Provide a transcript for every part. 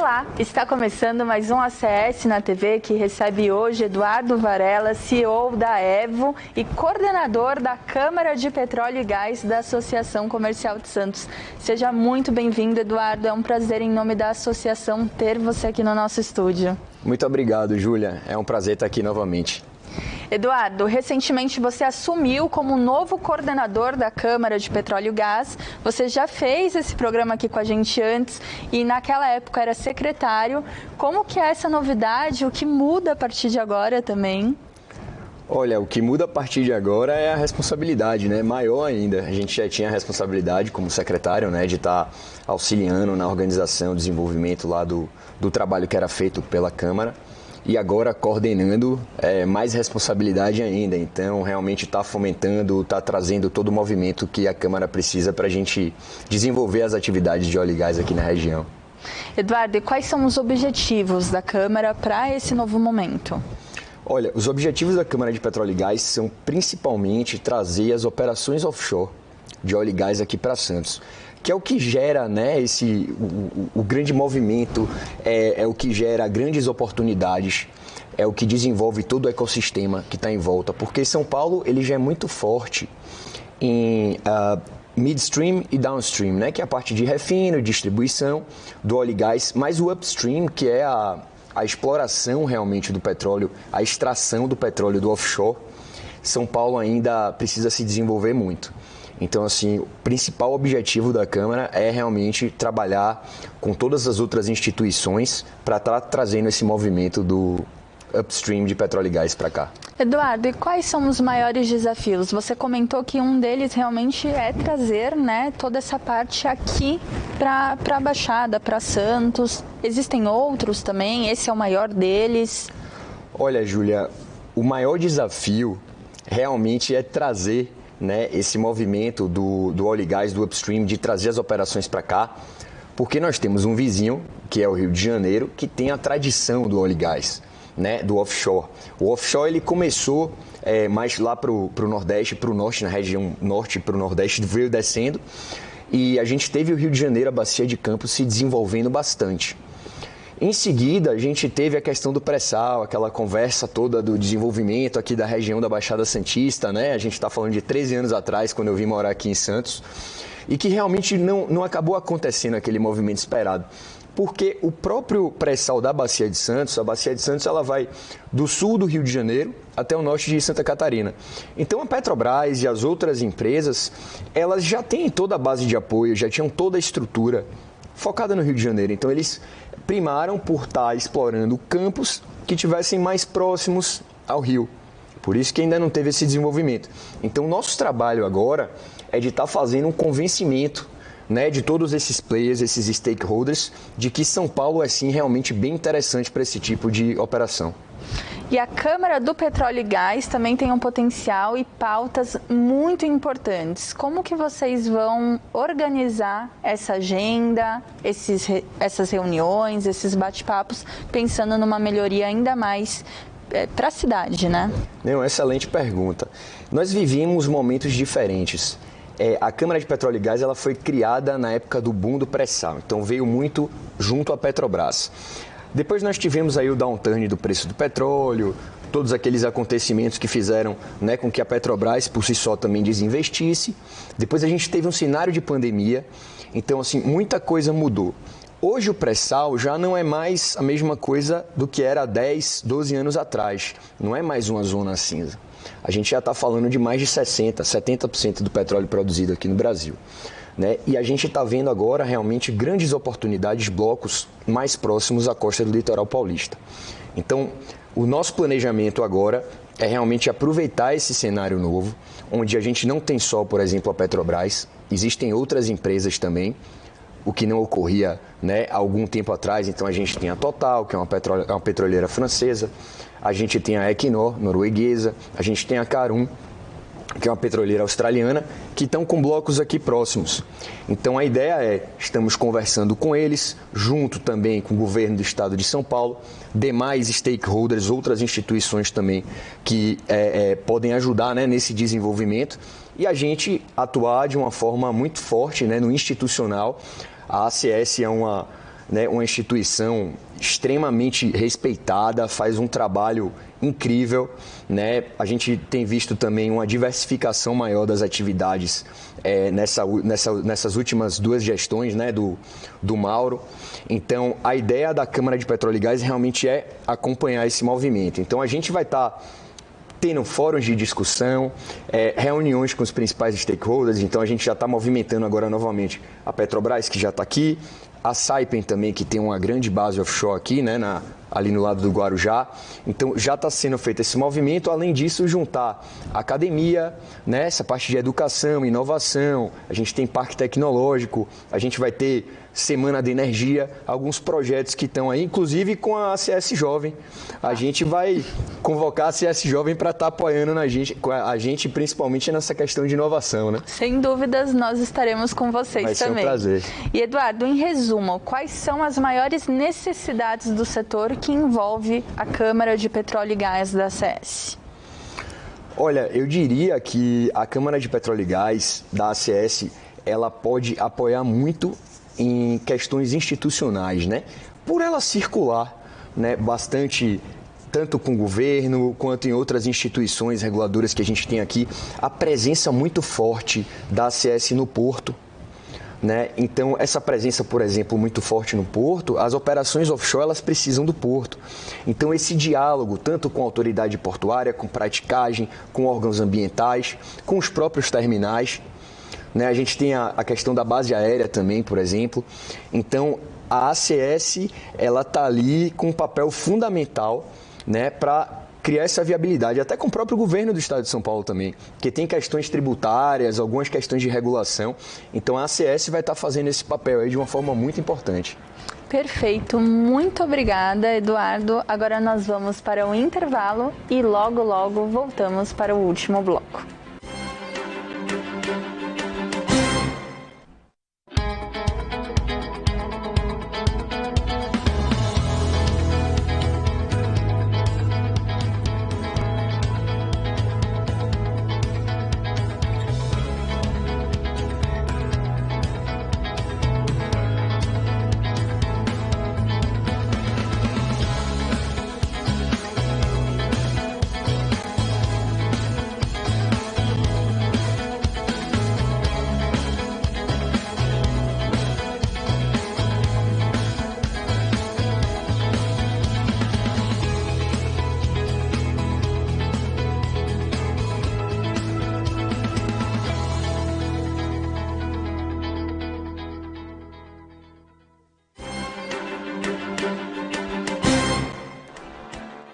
Olá, está começando mais um ACS na TV que recebe hoje Eduardo Varela, CEO da Evo e coordenador da Câmara de Petróleo e Gás da Associação Comercial de Santos. Seja muito bem-vindo, Eduardo. É um prazer, em nome da associação, ter você aqui no nosso estúdio. Muito obrigado, Júlia. É um prazer estar aqui novamente. Eduardo, recentemente você assumiu como novo coordenador da Câmara de Petróleo e Gás. Você já fez esse programa aqui com a gente antes e naquela época era secretário. Como que é essa novidade? O que muda a partir de agora também? Olha, o que muda a partir de agora é a responsabilidade, né? Maior ainda. A gente já tinha a responsabilidade como secretário, né, de estar auxiliando na organização, desenvolvimento lá do trabalho que era feito pela Câmara. E agora coordenando mais responsabilidade ainda. Então, realmente está fomentando, está trazendo todo o movimento que a Câmara precisa para a gente desenvolver as atividades de óleo e gás aqui na região. Eduardo, e quais são os objetivos da Câmara para esse novo momento? Olha, os objetivos da Câmara de Petróleo e Gás são principalmente trazer as operações offshore de óleo e gás aqui para Santos, que é o que gera, né, o grande movimento, é o que gera grandes oportunidades, é o que desenvolve todo o ecossistema que está em volta, porque São Paulo ele já é muito forte em midstream e downstream, né, que é a parte de refino, distribuição do óleo e gás, mas o upstream, que é a exploração realmente do petróleo, a extração do petróleo do offshore, São Paulo ainda precisa se desenvolver muito. Então, assim, o principal objetivo da Câmara é realmente trabalhar com todas as outras instituições para estar trazendo esse movimento do upstream de petróleo e gás para cá. Eduardo, e quais são os maiores desafios? Você comentou que um deles realmente é trazer, né, toda essa parte aqui para a Baixada, para Santos. Existem outros também? Esse é o maior deles? Olha, Júlia, o maior desafio realmente é trazer, né, esse movimento do óleo e gás, do upstream, de trazer as operações para cá, porque nós temos um vizinho, que é o Rio de Janeiro, que tem a tradição do óleo e gás, né, do offshore. O offshore ele começou mais lá para o Nordeste, para o Norte, na região Norte para o Nordeste, veio descendo, e a gente teve o Rio de Janeiro, a Bacia de Campos, se desenvolvendo bastante. Em seguida, a gente teve a questão do pré-sal, aquela conversa toda do desenvolvimento aqui da região da Baixada Santista, né? A gente está falando de 13 anos atrás, quando eu vim morar aqui em Santos, e que realmente não acabou acontecendo aquele movimento esperado. Porque o próprio pré-sal da Bacia de Santos, a Bacia de Santos, ela vai do sul do Rio de Janeiro até o norte de Santa Catarina. Então a Petrobras e as outras empresas, elas já têm toda a base de apoio, já tinham toda a estrutura focada no Rio de Janeiro. Então eles primaram por estar explorando campos que tivessem mais próximos ao rio. Por isso que ainda não teve esse desenvolvimento. Então o nosso trabalho agora é de estar fazendo um convencimento, né, de todos esses players, esses stakeholders, de que São Paulo é sim realmente bem interessante para esse tipo de operação. E a Câmara do Petróleo e Gás também tem um potencial e pautas muito importantes. Como que vocês vão organizar essa agenda, essas reuniões, esses bate-papos, pensando numa melhoria ainda mais para a cidade, né? Excelente pergunta. Nós vivíamos momentos diferentes. A Câmara de Petróleo e Gás ela foi criada na época do boom do pré-sal, então veio muito junto à Petrobras. Depois nós tivemos aí o downturn do preço do petróleo, todos aqueles acontecimentos que fizeram, né, com que a Petrobras por si só também desinvestisse. Depois a gente teve um cenário de pandemia, então assim, muita coisa mudou. Hoje o pré-sal já não é mais a mesma coisa do que era há 10, 12 anos atrás, não é mais uma zona cinza. A gente já está falando de mais de 60%, 70% do petróleo produzido aqui no Brasil. Né? E a gente está vendo agora realmente grandes oportunidades, blocos mais próximos à costa do litoral paulista. Então, o nosso planejamento agora é realmente aproveitar esse cenário novo, onde a gente não tem só, por exemplo, a Petrobras, existem outras empresas também, o que não ocorria, né, há algum tempo atrás. Então, a gente tem a Total, que é uma petroleira francesa, a gente tem a Equinor, norueguesa, a gente tem a Carum, que é uma petroleira australiana, que estão com blocos aqui próximos. Então a ideia estamos conversando com eles, junto também com o governo do estado de São Paulo, demais stakeholders, outras instituições também que podem ajudar, né, nesse desenvolvimento, e a gente atuar de uma forma muito forte, né, no institucional. A ACS né, uma instituição extremamente respeitada, faz um trabalho incrível, né? A gente tem visto também uma diversificação maior das atividades nessas últimas 2 gestões, né, do Mauro. Então, a ideia da Câmara de Petróleo e Gás realmente é acompanhar esse movimento. Então, a gente vai estar tendo fóruns de discussão, reuniões com os principais stakeholders. Então, a gente já está movimentando agora novamente a Petrobras, que já está aqui, a Saipem também, que tem uma grande base offshore aqui, né, ali no lado do Guarujá. Então, já está sendo feito esse movimento. Além disso, juntar a academia, né, essa parte de educação, inovação. A gente tem parque tecnológico, a gente vai ter Semana de Energia, alguns projetos que estão aí, inclusive com a ACS Jovem. A gente vai convocar a ACS Jovem para estar apoiando a gente, principalmente nessa questão de inovação, né? Sem dúvidas, nós estaremos com vocês vai também. Vai ser um prazer. E, Eduardo, em resumo, quais são as maiores necessidades do setor que envolve a Câmara de Petróleo e Gás da ACS? Olha, eu diria que a Câmara de Petróleo e Gás da ACS, ela pode apoiar muito em questões institucionais, né? Por ela circular, né, bastante, tanto com o governo quanto em outras instituições reguladoras que a gente tem aqui, a presença muito forte da ACS no porto, né? Então, essa presença, por exemplo, muito forte no porto, as operações offshore, elas precisam do porto. Então, esse diálogo, tanto com a autoridade portuária, com praticagem, com órgãos ambientais, com os próprios terminais, né? A gente tem a questão da base aérea também, por exemplo. Então, a ACS, ela está ali com um papel fundamental, né, para criar essa viabilidade, até com o próprio governo do Estado de São Paulo também, porque tem questões tributárias, algumas questões de regulação. Então, a ACS vai estar fazendo esse papel aí de uma forma muito importante. Perfeito, muito obrigada, Eduardo. Agora nós vamos para o intervalo e logo, logo voltamos para o último bloco.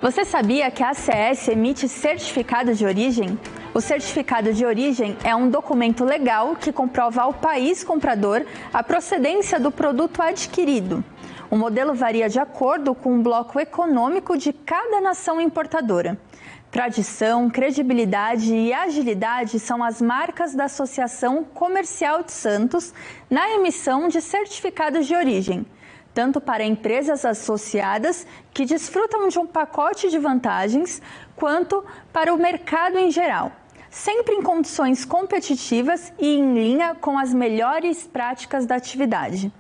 Você sabia que a ACS emite certificado de origem? O certificado de origem é um documento legal que comprova ao país comprador a procedência do produto adquirido. O modelo varia de acordo com o bloco econômico de cada nação importadora. Tradição, credibilidade e agilidade são as marcas da Associação Comercial de Santos na emissão de certificados de origem, tanto para empresas associadas que desfrutam de um pacote de vantagens, quanto para o mercado em geral, sempre em condições competitivas e em linha com as melhores práticas da atividade.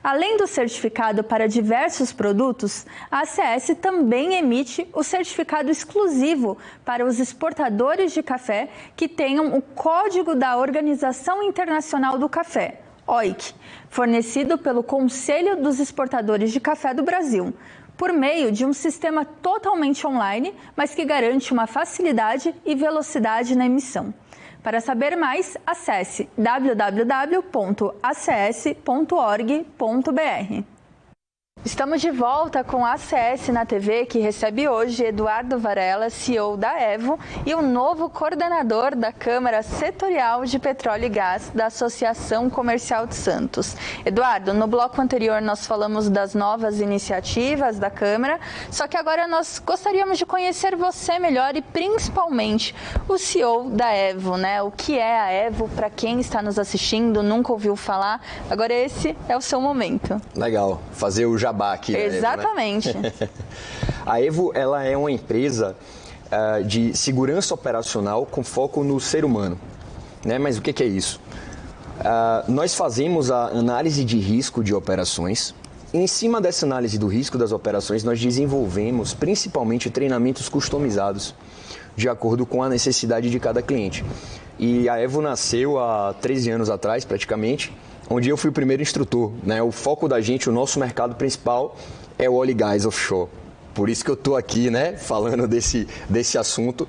Além do certificado para diversos produtos, a ACS também emite o certificado exclusivo para os exportadores de café que tenham o Código da Organização Internacional do Café, OIC, fornecido pelo Conselho dos Exportadores de Café do Brasil, por meio de um sistema totalmente online, mas que garante uma facilidade e velocidade na emissão. Para saber mais, acesse www.acs.org.br. Estamos de volta com a ACS na TV, que recebe hoje Eduardo Varela, CEO da Evo, e o novo coordenador da Câmara Setorial de Petróleo e Gás da Associação Comercial de Santos. Eduardo, no bloco anterior nós falamos das novas iniciativas da Câmara, só que agora nós gostaríamos de conhecer você melhor e principalmente o CEO da Evo, né? O que é a Evo, para quem está nos assistindo, nunca ouviu falar, agora esse é o seu momento. Legal, fazer o jabá aqui. Exatamente. Evo, né? A Evo, ela é uma empresa de segurança operacional com foco no ser humano, né? Mas o que é isso? Nós fazemos a análise de risco de operações, Em cima dessa análise do risco das operações, nós desenvolvemos principalmente treinamentos customizados, de acordo com a necessidade de cada cliente. E a Evo nasceu há 13 anos atrás, praticamente, onde eu fui o primeiro instrutor, né? O foco da gente, o nosso mercado principal é o Oil e Gás Offshore. Por isso que eu estou aqui, né, falando desse assunto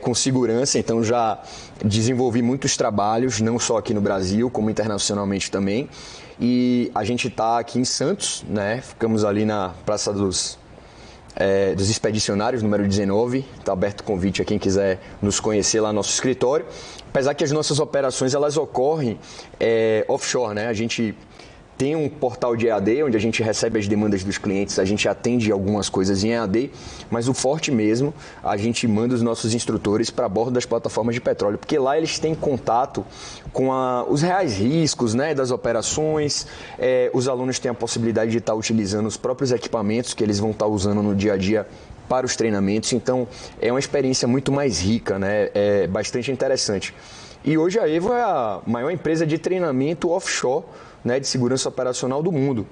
com segurança. Então, já desenvolvi muitos trabalhos, não só aqui no Brasil, como internacionalmente também. E a gente está aqui em Santos, né? Ficamos ali na Praça dos Expedicionários, número 19. Está aberto o convite a quem quiser nos conhecer lá no nosso escritório. Apesar que as nossas operações elas ocorrem offshore, né? A gente tem um portal de EAD, onde a gente recebe as demandas dos clientes, a gente atende algumas coisas em EAD, mas o forte mesmo, a gente manda os nossos instrutores para bordo das plataformas de petróleo, porque lá eles têm contato com os reais riscos, né, das operações, os alunos têm a possibilidade de estar utilizando os próprios equipamentos que eles vão estar usando no dia a dia para os treinamentos, então é uma experiência muito mais rica, né, é bastante interessante. E hoje a Evo é a maior empresa de treinamento offshore, né, de segurança operacional do mundo.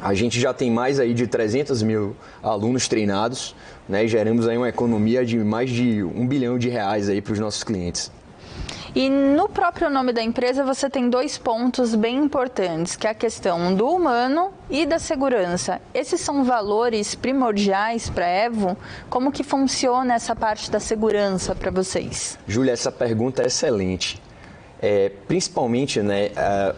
A gente já tem mais aí de 300 mil alunos treinados, né, e geramos aí uma economia de mais de R$1 bilhão aí para os nossos clientes. E no próprio nome da empresa você tem 2 pontos bem importantes, que é a questão do humano e da segurança. Esses são valores primordiais para a Evo? Como que funciona essa parte da segurança para vocês? Júlia, essa pergunta é excelente. Principalmente, né,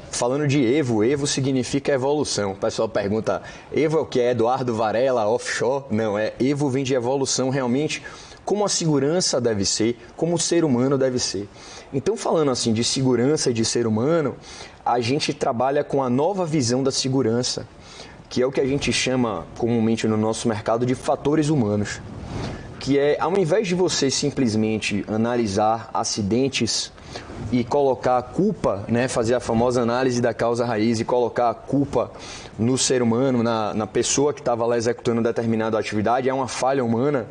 falando de Evo significa evolução. O pessoal pergunta, Evo é o que? É Eduardo Varela, offshore? Não, Evo vem de evolução realmente, como a segurança deve ser, como o ser humano deve ser. Então, falando assim de segurança e de ser humano, a gente trabalha com a nova visão da segurança, que é o que a gente chama comumente no nosso mercado de fatores humanos. Que ao invés de você simplesmente analisar acidentes e colocar a culpa, né, fazer a famosa análise da causa raiz e colocar a culpa no ser humano, na pessoa que estava lá executando determinada atividade, é uma falha humana,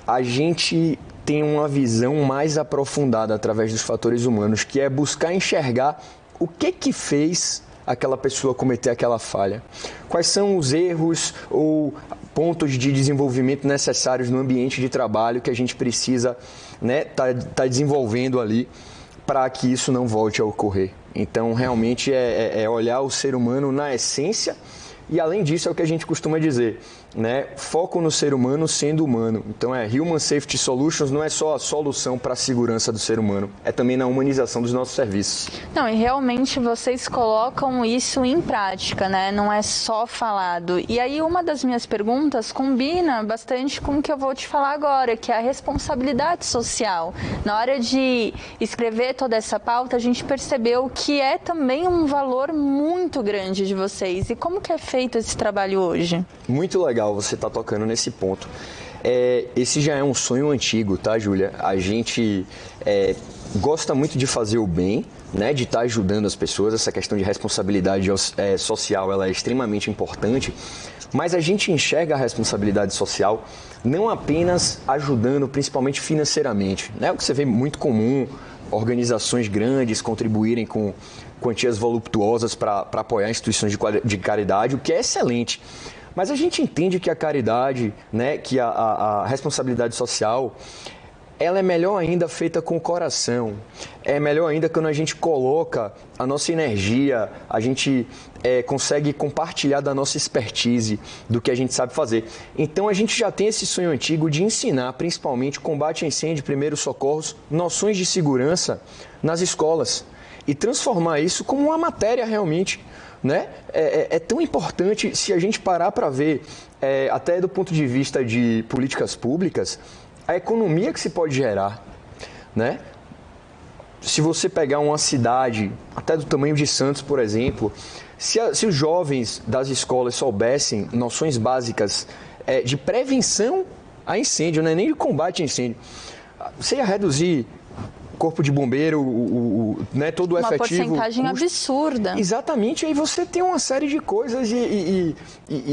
a gente tem uma visão mais aprofundada através dos fatores humanos, que é buscar enxergar o que fez aquela pessoa cometer aquela falha. Quais são os erros ou pontos de desenvolvimento necessários no ambiente de trabalho que a gente precisa, né, tá desenvolvendo ali para que isso não volte a ocorrer. Então, realmente é olhar o ser humano na essência e, além disso, é o que a gente costuma dizer, né? Foco no ser humano sendo humano. Então, Human Safety Solutions não é só a solução para a segurança do ser humano, é também na humanização dos nossos serviços. Não, e realmente vocês colocam isso em prática, né? Não é só falado. E aí, uma das minhas perguntas combina bastante com o que eu vou te falar agora, que é a responsabilidade social. Na hora de escrever toda essa pauta, a gente percebeu que é também um valor muito grande de vocês. E como que é feito esse trabalho hoje? Muito legal você estar tocando nesse ponto. Esse já é um sonho antigo, tá, Júlia? A gente gosta muito de fazer o bem, né, de estar ajudando as pessoas. Essa questão de responsabilidade social ela é extremamente importante, mas a gente enxerga a responsabilidade social não apenas ajudando, principalmente financeiramente, né? O que você vê muito comum, organizações grandes contribuírem com quantias voluptuosas para apoiar instituições de caridade, o que é excelente. Mas a gente entende que a caridade, né, que a responsabilidade social, ela é melhor ainda feita com o coração. É melhor ainda quando a gente coloca a nossa energia, a gente consegue compartilhar da nossa expertise, do que a gente sabe fazer. Então a gente já tem esse sonho antigo de ensinar, principalmente, combate a incêndio, primeiros socorros, noções de segurança nas escolas e transformar isso como uma matéria realmente. Né? É tão importante, se a gente parar para ver, até do ponto de vista de políticas públicas, a economia que se pode gerar, né? Se você pegar uma cidade, até do tamanho de Santos, por exemplo, se os jovens das escolas soubessem noções básicas de prevenção a incêndio, não é nem de combate a incêndio, você ia reduzir corpo de bombeiro, né, todo o efetivo. Uma porcentagem absurda. Exatamente, aí você tem uma série de coisas e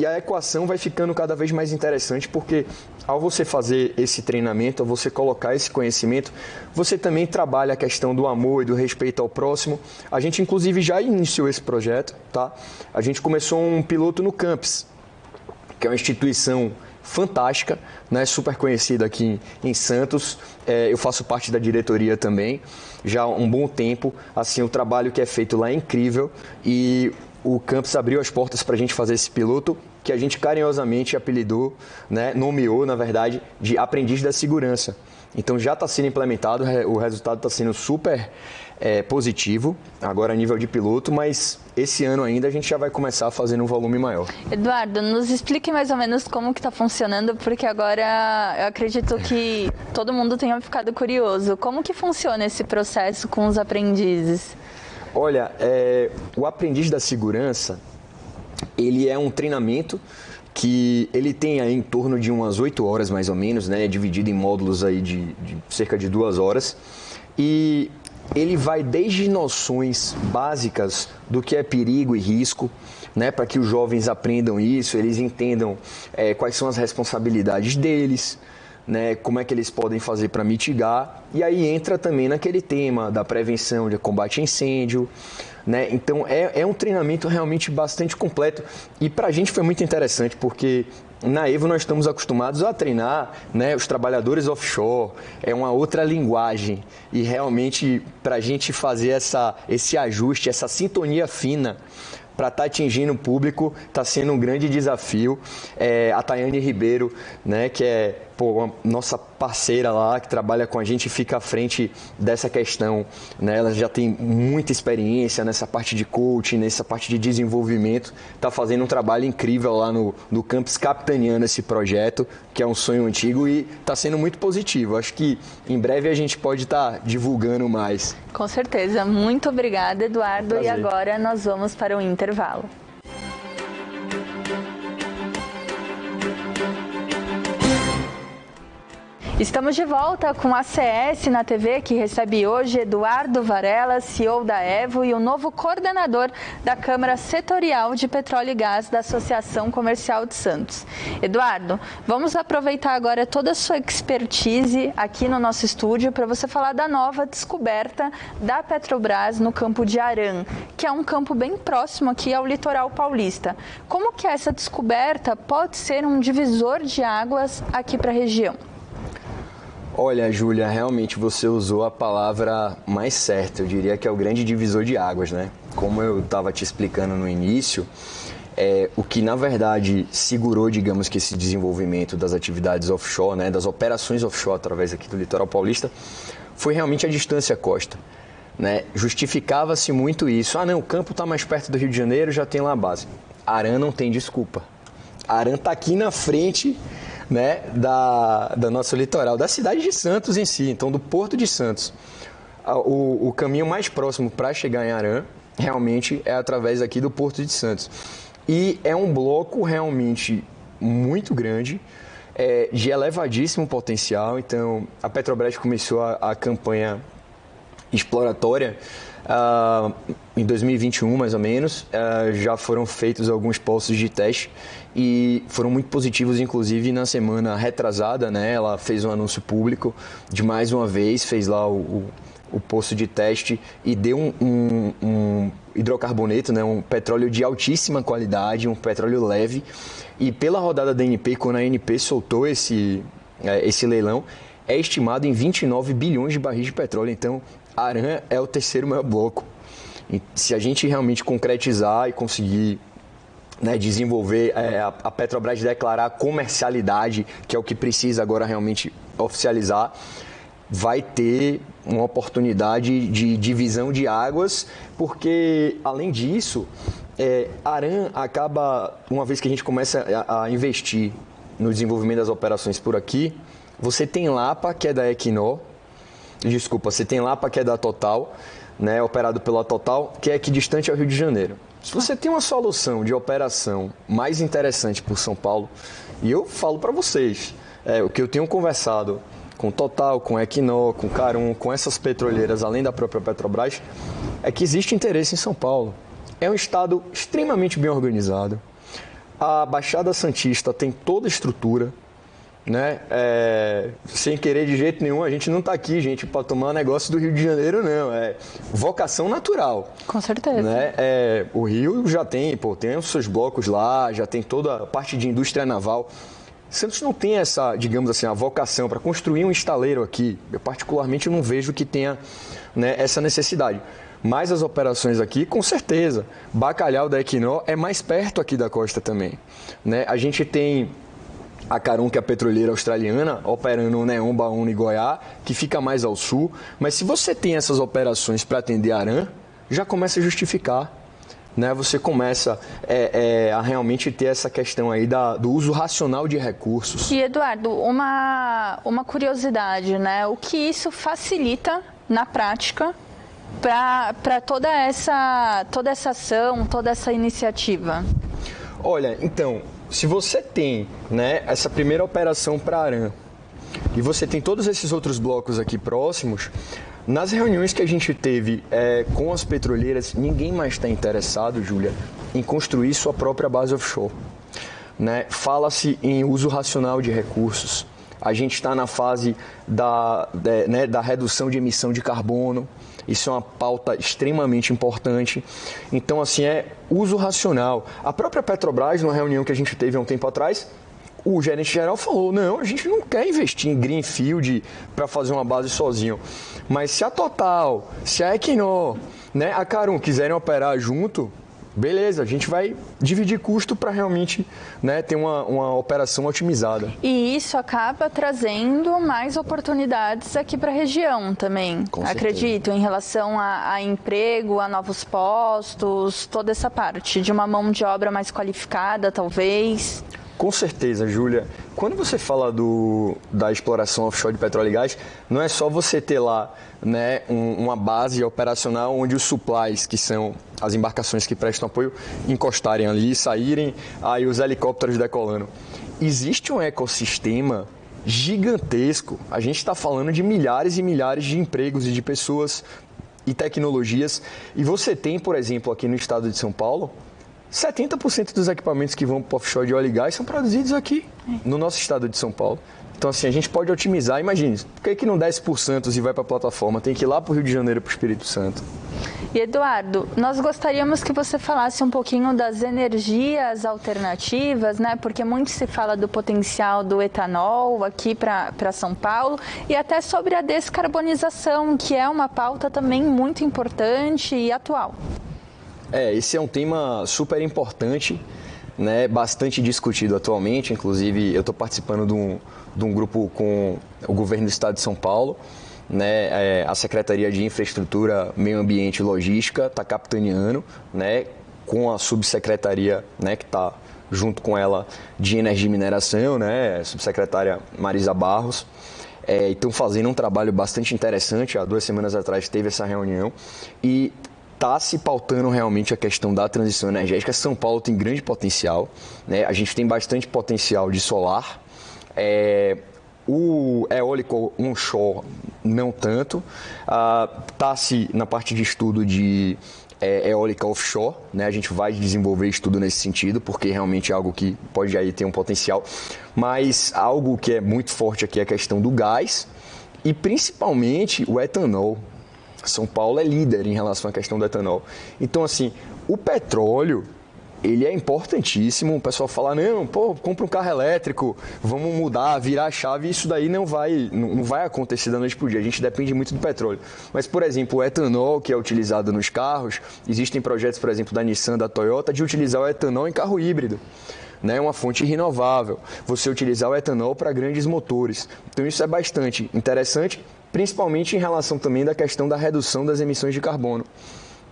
a equação vai ficando cada vez mais interessante, porque ao você fazer esse treinamento, ao você colocar esse conhecimento, você também trabalha a questão do amor e do respeito ao próximo. A gente, inclusive, já iniciou esse projeto, tá? A gente começou um piloto no Campus, que é uma instituição fantástica, né, super conhecida aqui em Santos. Eu faço parte da diretoria também, já há um bom tempo. Assim, o trabalho que é feito lá é incrível e o campus abriu as portas para a gente fazer esse piloto, que a gente carinhosamente apelidou, né, nomeou, na verdade, de Aprendiz da Segurança. Então já está sendo implementado, o resultado está sendo super positivo, agora a nível de piloto, mas esse ano ainda a gente já vai começar fazendo um volume maior. Eduardo, nos explique mais ou menos como que está funcionando, porque agora eu acredito que todo mundo tenha ficado curioso. Como que funciona esse processo com os aprendizes? Olha, o Aprendiz da Segurança, ele é um treinamento que ele tem aí em torno de umas 8 horas mais ou menos, né, dividido em módulos aí de cerca de 2 horas, e ele vai desde noções básicas do que é perigo e risco, né, para que os jovens aprendam isso, eles entendam quais são as responsabilidades deles, né, como é que eles podem fazer para mitigar, e aí entra também naquele tema da prevenção, de combate a incêndio, né? Então é um treinamento realmente bastante completo e para a gente foi muito interessante porque na Evo nós estamos acostumados a treinar, né, os trabalhadores offshore, é uma outra linguagem e realmente para a gente fazer esse ajuste, essa sintonia fina para estar atingindo o público, está sendo um grande desafio. A Tayane Ribeiro, né, que é a nossa parceira lá, que trabalha com a gente e fica à frente dessa questão, né? Ela já tem muita experiência nessa parte de coaching, nessa parte de desenvolvimento, está fazendo um trabalho incrível lá no campus, capitaneando esse projeto, que é um sonho antigo e está sendo muito positivo. Acho que em breve a gente pode estar divulgando mais. Com certeza. Muito obrigada, Eduardo. Prazer. E agora nós vamos para o intervalo. Estamos de volta com a CS na TV, que recebe hoje Eduardo Varela, CEO da Evo e o novo coordenador da Câmara Setorial de Petróleo e Gás da Associação Comercial de Santos. Eduardo, vamos aproveitar agora toda a sua expertise aqui no nosso estúdio para você falar da nova descoberta da Petrobras no campo de Arã, que é um campo bem próximo aqui ao litoral paulista. Como que essa descoberta pode ser um divisor de águas aqui para a região? Olha, Júlia, realmente você usou a palavra mais certa. Eu diria que é o grande divisor de águas, né? Como eu estava te explicando no início, o que na verdade segurou, digamos que esse desenvolvimento das atividades offshore, né, das operações offshore através aqui do litoral paulista, foi realmente a distância costa, né? Justificava-se muito isso. Ah, não, o campo está mais perto do Rio de Janeiro, já tem lá a base. Arã não tem desculpa. Arã está aqui na frente, né, da nosso litoral, da cidade de Santos em si, então do Porto de Santos. O caminho mais próximo para chegar em Arã realmente é através aqui do Porto de Santos. E é um bloco realmente muito grande, de elevadíssimo potencial. Então a Petrobras começou a campanha exploratória em 2021, mais ou menos. Já foram feitos alguns poços de teste e foram muito positivos, inclusive na semana retrasada, né? Ela fez um anúncio público de mais uma vez, fez lá o poço de teste e deu um hidrocarboneto, né? Um petróleo de altíssima qualidade, um petróleo leve. E pela rodada da ANP, quando a ANP soltou esse leilão, é estimado em 29 bilhões de barris de petróleo. Então, Arã é o terceiro maior bloco. E se a gente realmente concretizar e conseguir, né, desenvolver, a Petrobras declarar comercialidade, que é o que precisa agora realmente oficializar, vai ter uma oportunidade de divisão de águas, porque, além disso, Arã acaba, uma vez que a gente começa a investir no desenvolvimento das operações por aqui, você tem Lapa, que é da Equinor, você tem Lapa, que é da Total, né, operado pela Total, que é aqui distante ao Rio de Janeiro. Se você tem uma solução de operação mais interessante por São Paulo, e eu falo para vocês, o que eu tenho conversado com Total, com Equinor, com Carum, com essas petroleiras, além da própria Petrobras, é que existe interesse em São Paulo. É um estado extremamente bem organizado. A Baixada Santista tem toda a estrutura, né? Sem querer de jeito nenhum, a gente não está aqui, gente, para tomar negócio do Rio de Janeiro, não. É vocação natural. Com certeza. Né? O Rio já tem os seus blocos lá, já tem toda a parte de indústria naval. Santos não tem essa, digamos assim, a vocação para construir um estaleiro aqui. Eu particularmente não vejo que tenha, né, essa necessidade. Mas as operações aqui, com certeza. Bacalhau da Equinor é mais perto aqui da costa também. Né? A gente tem a Carum, que é a petroleira australiana, operando no Neon, Baúna e Goiás, que fica mais ao sul. Mas se você tem essas operações para atender Arã, já começa a justificar. Né? Você começa a realmente ter essa questão aí do uso racional de recursos. E, Eduardo, uma curiosidade, né? O que isso facilita na prática para toda essa ação, toda essa iniciativa? Olha, então, se você tem, né, essa primeira operação para Arã e você tem todos esses outros blocos aqui próximos, nas reuniões que a gente teve com as petroleiras, ninguém mais está interessado, Júlia, em construir sua própria base offshore. Né? Fala-se em uso racional de recursos. A gente está na fase da redução de emissão de carbono. Isso é uma pauta extremamente importante. Então, assim, uso racional. A própria Petrobras, numa reunião que a gente teve há um tempo atrás, o gerente geral falou, não, a gente não quer investir em greenfield para fazer uma base sozinho. Mas se a Total, se a Equinor, né, a Carum quiserem operar junto, beleza, a gente vai dividir custo para realmente, né, ter uma operação otimizada. E isso acaba trazendo mais oportunidades aqui para a região também, acredito, em relação a emprego, a novos postos, toda essa parte de uma mão de obra mais qualificada, talvez. Com certeza, Júlia. Quando você fala da exploração offshore de petróleo e gás, não é só você ter lá, né, uma base operacional onde os supplies, que são as embarcações que prestam apoio, encostarem ali, saírem, aí os helicópteros decolando. Existe um ecossistema gigantesco. A gente está falando de milhares e milhares de empregos e de pessoas e tecnologias. E você tem, por exemplo, aqui no estado de São Paulo, 70% dos equipamentos que vão para o offshore de óleo e gás são produzidos aqui, no nosso estado de São Paulo. Então, assim, a gente pode otimizar. Imagine, por que não desce por Santos e vai para a plataforma? Tem que ir lá para o Rio de Janeiro, para o Espírito Santo. E, Eduardo, nós gostaríamos que você falasse um pouquinho das energias alternativas, né? Porque muito se fala do potencial do etanol aqui para São Paulo e até sobre a descarbonização, que é uma pauta também muito importante e atual. Esse é um tema super importante, né, bastante discutido atualmente. Inclusive, eu estou participando de um grupo com o governo do estado de São Paulo, né, a Secretaria de Infraestrutura, Meio Ambiente e Logística está capitaneando, né, com a subsecretaria, né, que está junto com ela, de Energia e Mineração, né, a subsecretária Marisa Barros. Estão fazendo um trabalho bastante interessante. Há 2 semanas atrás teve essa reunião e está se pautando realmente a questão da transição energética. São Paulo tem grande potencial, né? A gente tem bastante potencial de solar. O eólico onshore não tanto. Está-se na parte de estudo de eólica offshore, né? A gente vai desenvolver estudo nesse sentido, porque realmente é algo que pode aí ter um potencial. Mas algo que é muito forte aqui é a questão do gás e principalmente o etanol. São Paulo é líder em relação à questão do etanol. Então, assim, o petróleo, ele é importantíssimo. O pessoal fala, não, compra um carro elétrico, vamos mudar, virar a chave. Isso daí não vai acontecer da noite para o dia. A gente depende muito do petróleo. Mas, por exemplo, o etanol que é utilizado nos carros, existem projetos, por exemplo, da Nissan, da Toyota, de utilizar o etanol em carro híbrido. Né, uma fonte renovável. Você utilizar o etanol para grandes motores. Então, isso é bastante interessante, principalmente em relação também da questão da redução das emissões de carbono.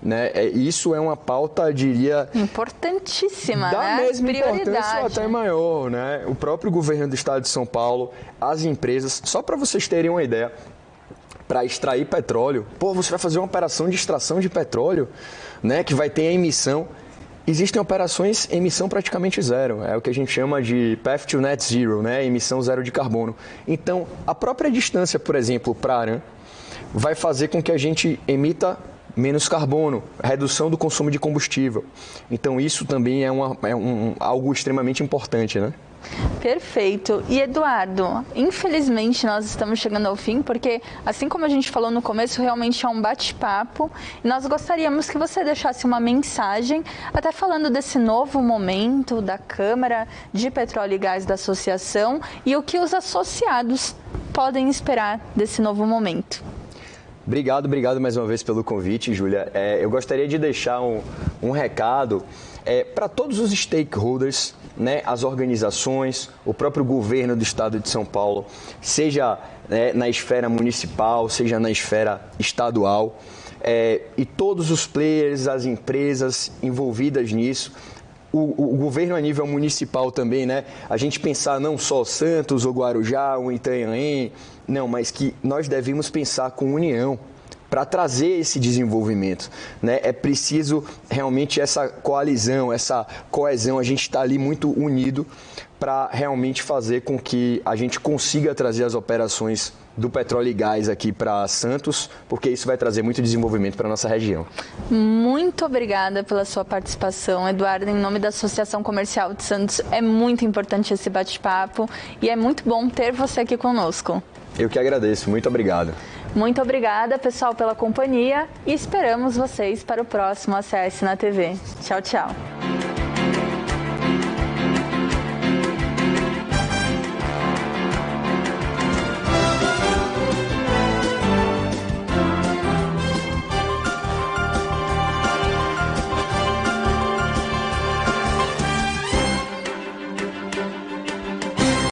Né? Isso é uma pauta, diria... importantíssima, da né? mesma importância ou até maior. Né? O próprio governo do estado de São Paulo, as empresas, só para vocês terem uma ideia, para extrair petróleo, você vai fazer uma operação de extração de petróleo, né, que vai ter a emissão. Existem operações em emissão praticamente zero, é o que a gente chama de Path to Net Zero, né? Emissão zero de carbono. Então, a própria distância, por exemplo, para Aran, vai fazer com que a gente emita menos carbono, redução do consumo de combustível. Então, isso também é algo extremamente importante, né? Perfeito. E Eduardo, infelizmente nós estamos chegando ao fim, porque assim como a gente falou no começo, realmente é um bate-papo. E nós gostaríamos que você deixasse uma mensagem, até falando desse novo momento da Câmara de Petróleo e Gás da Associação e o que os associados podem esperar desse novo momento. Obrigado mais uma vez pelo convite, Júlia. Eu gostaria de deixar um recado para todos os stakeholders, né, as organizações, o próprio governo do estado de São Paulo, seja na esfera municipal, seja na esfera estadual, e todos os players, as empresas envolvidas nisso, o governo a nível municipal também, né? A gente pensar não só Santos ou Guarujá ou Itanhaém, não, mas que nós devemos pensar com união para trazer esse desenvolvimento, né? É preciso realmente essa coalizão, essa coesão, a gente está ali muito unido para realmente fazer com que a gente consiga trazer as operações do petróleo e gás aqui para Santos, porque isso vai trazer muito desenvolvimento para a nossa região. Muito obrigada pela sua participação, Eduardo, em nome da Associação Comercial de Santos. É muito importante esse bate-papo e é muito bom ter você aqui conosco. Eu que agradeço, muito obrigado. Muito obrigada, pessoal, pela companhia e esperamos vocês para o próximo ACS na TV. Tchau, tchau.